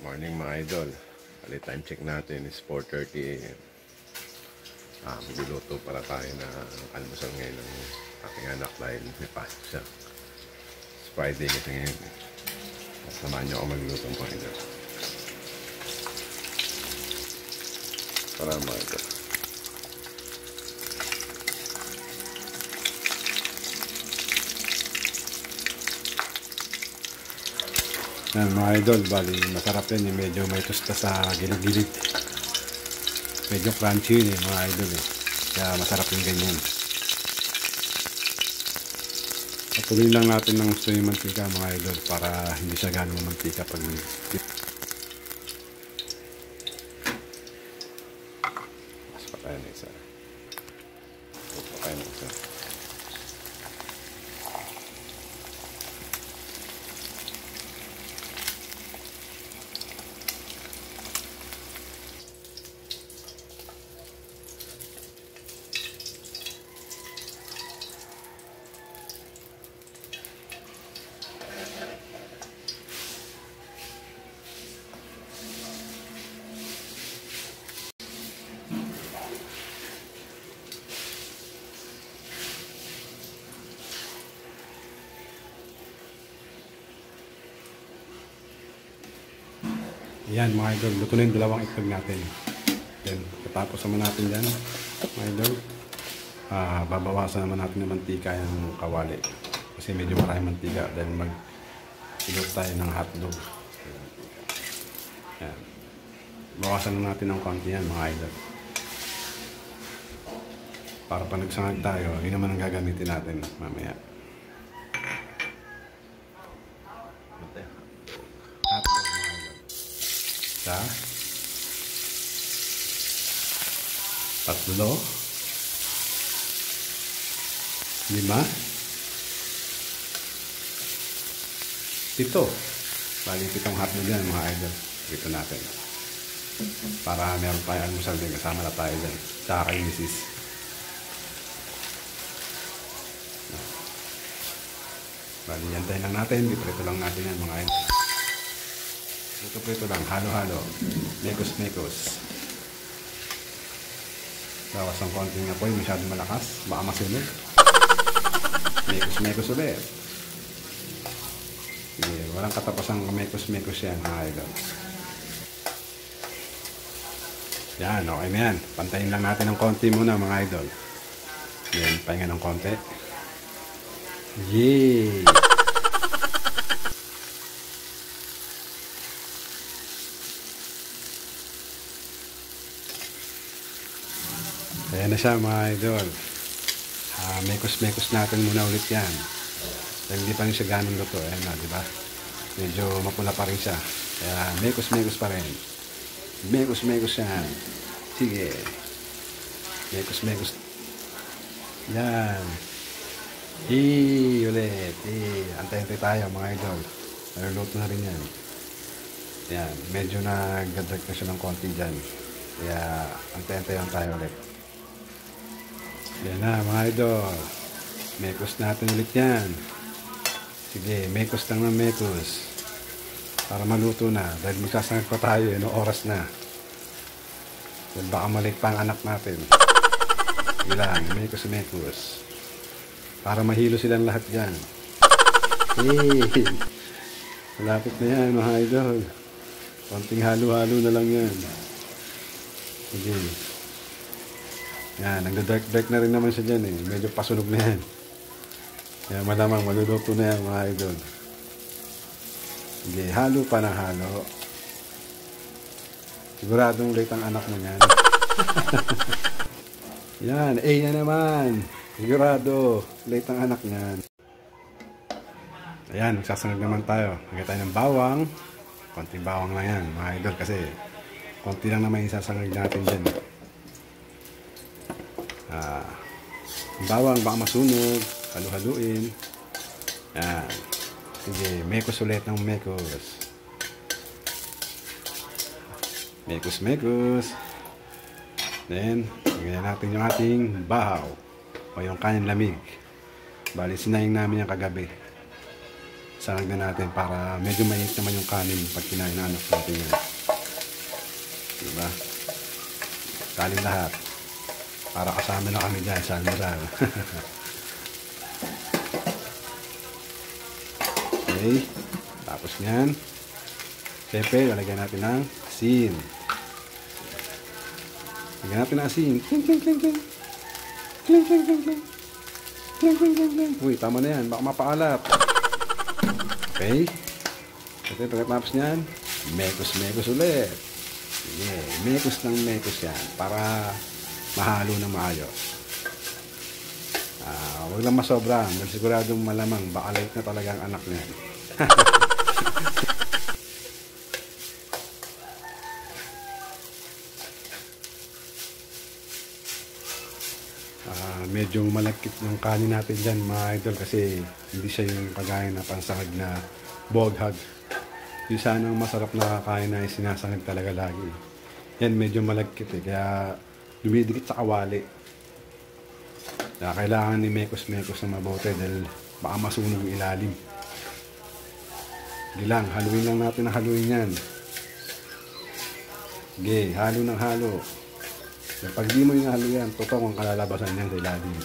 Morning mga idol. Bali time check natin is 4:30 AM. Magluluto para tayo na almusal ngayon ng aking anak dahil may pasok siya. It's Friday kasi ngayon. Samahan niyo ako magluto mga idol. Para mga idol. Yan mga idol, bali masarap yan yung medyo may tusta sa gilid-gilid. Medyo crunchy yun mga idol eh. Kaya masarap yung ganyan. Patuloy lang natin ng gusto yung mantika mga idol para hindi siya ganong mantika pag mas patayin na isa. Patayin na isa. Yan mga idol, luto na yung dalawang itlog natin. Then, katapos naman natin dyan, mga idol, babawasan naman natin ng mantika yung kawali. Kasi medyo maraming mantika dahil mag-ilot tayo ng hotdog. Yan. Bawasan naman natin ng konti yan mga idol. Para pa nagsangag tayo, yun naman ang gagamitin natin mamaya. Isa, tatlo, 5, 7. Bali 7 hotdog yan mga idol. Dito natin. Para meron tayong almusal din. Kasama na tayo dyan. Tsaka kay misis. Bali yantayin lang natin. Diprito lang natin yan mga idol. Prito lang, halo-halo. Mekos-mekos. Bawas ang konting apoy, masyadong malakas. Baka masunog. Mekos-mekos ulit. Okay, walang katapusang mekos-mekos yan, mga idol. Yan, okay na yan. Pantayin lang natin ng konti muna, mga idol. Yan, pahinga ng konti. Yay! Ayan na siya mga idol. Mekos-mekos natin muna ulit yan. Dahil hindi pa rin siya ganong luto. Ayan na, diba? Medyo mapula pa rin siya. Kaya mekos-mekos pa rin. Mekos-mekos yan. Sige. Mekos-mekos. Yan. Ulit. Antay-antay tayo mga idol. Naluluto na rin yan. Yan. Medyo nag-drag na siya ng konti dyan. Kaya antay-antay lang tayo ulit. Yan na mga idol. Mekos natin ulit yan. Sige, mekos lang ng mekos. Para maluto na. Dahil magsasangag pa tayo. Anong oras na. Dahil baka malik pa ang anak natin. Sige lang, mekos. Para mahilo silang lahat dyan. Hey! Malapit na yan mga idol. Konting halo-halo na lang yan. Sige. Yan, nagda-dark na rin naman siya dyan eh. Medyo pasunog na yan. Kaya malamang maluluto na yan mga idol. Sige, halo pa na halo. Siguradong late ang anak mo yan. Yan, na naman. Sigurado, late ang anak niyan. Ayan, magsasangag naman tayo. Lagay tayo ng bawang. Konting bawang lang yan mga idol kasi konti lang naman isasangag natin dyan. Bawang baka masunog, halu-haluin. Yan. Sige, mekos ulit ng mekos. Mekos. Then, lagyan natin yung ating bahaw o yung kanyang lamig. Bali, sinayang namin yung kagabi. Sarag na natin para medyo mainit naman yung kanin pag kinain na anak natin yan. Diba? Kanin lahat. Para kasama na kami dyan sa almusal. Okay. Tapos nyan. Siyempre, lalagyan natin ng asin. Lagyan natin ng asin. Kling, kling, kling, kling. Kling, kling, kling, kling. Kling, kling, kling, kling. Uy, tama na yan. Baka mapaalat. Okay. Siyempre, pagkatapos nyan, mekos-mekos ulit. Yeah, mekos ng mekos yan. Para mahalo na maayos. Huwag lang masobra. Siguradong malamang. Baka late na talaga ang anak niyan. Medyo malakit yung kanin natin dyan mga idol kasi hindi siya yung kagaya na pansahag na boghag. Yung sanang masarap na kain na sinasahag talaga lagi. Yan medyo malakit kaya dumidikit sa kawali. Kaya kailangan ni mekos-mekos na mabuti dahil baka masunog yung ilalim. Hindi lang, haluin lang natin na haluin yan. Okay, halo ng halo. Pag di mo yung halo yan, totoo kung kalalabasan yan sa ilalim.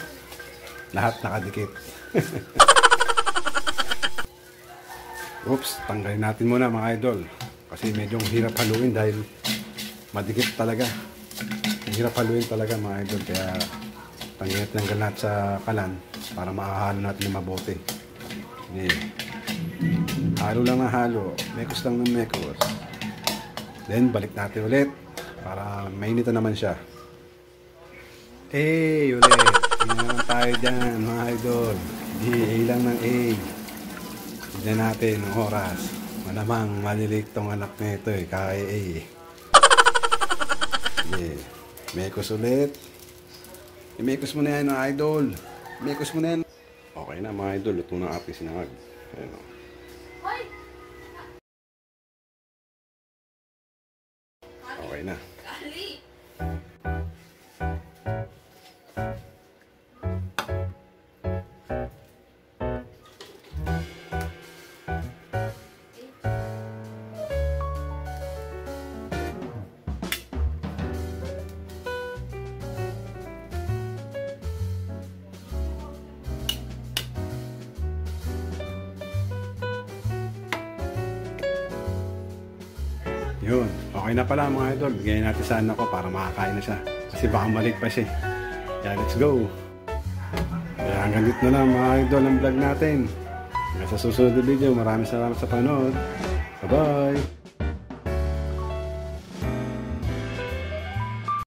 Lahat nakadikit. Oops, tanggalin natin muna mga idol. Kasi medyo hirap haluin dahil madikit talaga. Hirap haluin talaga mga idol. Kaya tanggal natin sa kalan para makahalo natin yung mabuti. Okay. Halo lang ng halo. Mekos lang ng mekos. Then balik natin ulit para mainitan naman siya. Ulit. Tingnan naman tayo dyan mga idol. A lang ng A. Tignan natin ang oras. Malamang malilig tong anak nito kaya A. Okay. Mekos ulit. I-mekos mo na yan mga idol. Mekos mo na yan. Okay na mga idol. Luto na ating sinangag. Ayan o. Okay na. Yun, okay na pala mga idol. Bigyan natin sa anak ko para makakain na siya. Kasi baka malig pa siya. Kaya let's go. Kaya hanggang dito na lang mga idol ang vlog natin. Hanggang sa susunod na video. Maraming salamat sa panood. Bye bye.